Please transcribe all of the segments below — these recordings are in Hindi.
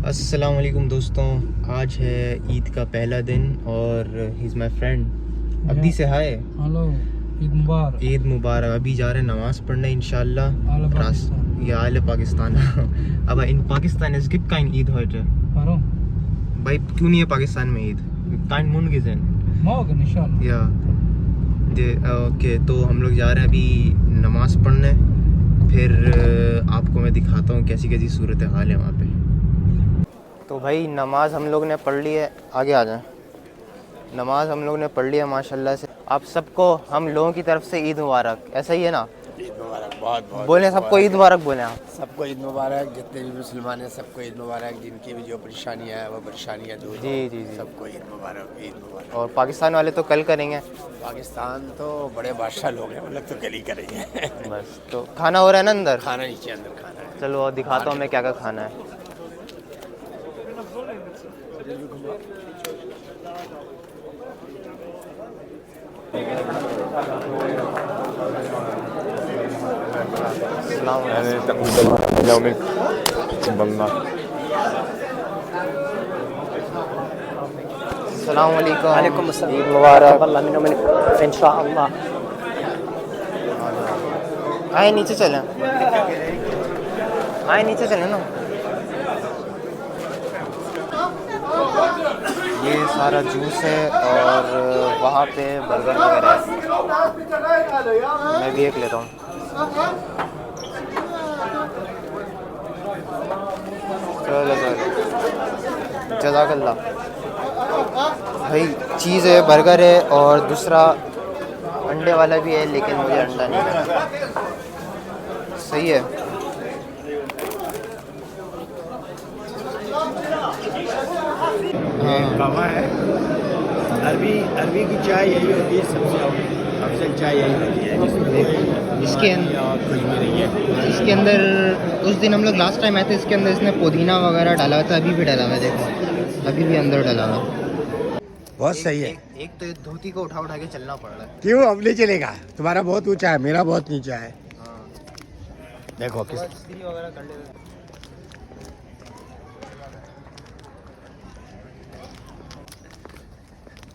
अस्सलाम वालेकुम दोस्तों, आज है ईद का पहला दिन और ही इज़ माई फ्रेंड अब्दी से हाय। हेलो, ईद मुबारक। ईद मुबारक। अभी जा रहे हैं नमाज़ पढ़ने इंशाल्लाह। आले पाकिस्तान। या आले पाकिस्तान अब इन Pakistan es gibt kein Eid heute। Warum? भाई क्यों नहीं है पाकिस्तान में Eid? kein Mund gesehen। Morgen इंशाल्लाह। या ओके, तो हम लोग जा रहे हैं अभी नमाज़ पढ़ने, फिर आपको मैं दिखाता हूँ कैसी कैसी सूरत हाल है वहाँ पे। तो भाई नमाज़ हम लोग ने पढ़ ली है, आगे आ जाएं। नमाज़ हम लोग ने पढ़ लिया माशाल्लाह से। आप सबको हम लोगों की तरफ से ईद मुबारक, ऐसा ही है ना? ईद मुबारक, बहुत बहुत बोलें सबको ईद मुबारक बोलें आप। सबको ईद मुबारक। जितने भी मुसलमान हैं सबको ईद मुबारक। जिनकी भी जो परेशानियां हैं वो परेशानियां दूर जी हों। जी जी। सबको ईद मुबारक, ईद मुबारक। और पाकिस्तान वाले तो कल करेंगे। पाकिस्तान तो बड़े बादशाह लोग हैं, वो लोग तो कल ही करेंगे। बस तो खाना हो रहा है ना अंदर? खाना नीचे, अंदर खाना है। चलो और दिखाता हूँ मैं क्या क्या खाना है। अस्सलाम वालेकुम। ईद मुबारक। इंशाअल्लाह। आए नीचे चलें, आए नीचे चलें ना। ये सारा जूस है और वहाँ पे बर्गर वगैरह है। मैं भी एक लेता हूँ। चलो जज़ाकल्लाह। भाई चीज़ है, बर्गर है और दूसरा अंडे वाला भी है, लेकिन मुझे अंडा नहीं है। सही है। कहवा है, अरबी की चाय यही होती है, सबसे अफजल चाय यही होती है। इसके अंदर उस दिन हम लोग लास्ट टाइम आए थे, इसके अंदर इसने पुदीना वगैरह डाला हुआ था, अभी भी डाला हुआ है, देखो अभी भी अंदर डाला हुआ है। बहुत सही है। एक तो धोती को उठा उठा के चलना पड़ रहा है। क्यों, अब नहीं चलेगा? तुम्हारा बहुत ऊंचा है, मेरा बहुत नीचा है। हाँ, देखो किस इस्त्री वगैरह कर लेते।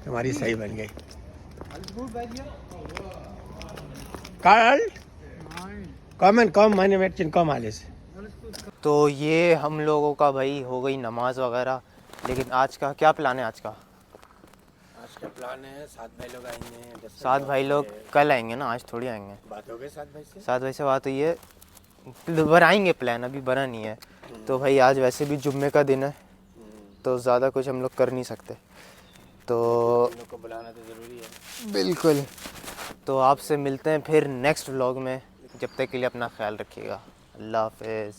तुम्हारी सही बन गई। Karl, komm, meine Mädchen, komm alles। तो ये हम लोगों का भाई हो गई नमाज वगैरह, लेकिन आज का क्या प्लान है? आज का प्लान है 7 भाई लोग आएंगे। 7 भाई लोग कल आएंगे ना, आज थोड़ी आएंगे। बात हो गई 7 भाई से। 7 भाई से बात हुई है, बनाएंगे प्लान, अभी बना नहीं है। तो भाई आज वैसे भी जुम्मे का दिन है, तो ज़्यादा कुछ हम लोग कर नहीं सकते, तो हम लोग को बुलाना तो ज़रूरी है। बिल्कुल। तो आपसे मिलते हैं फिर नेक्स्ट व्लॉग में, जब तक के लिए अपना ख्याल रखिएगा। अल्लाह हाफ़िज़।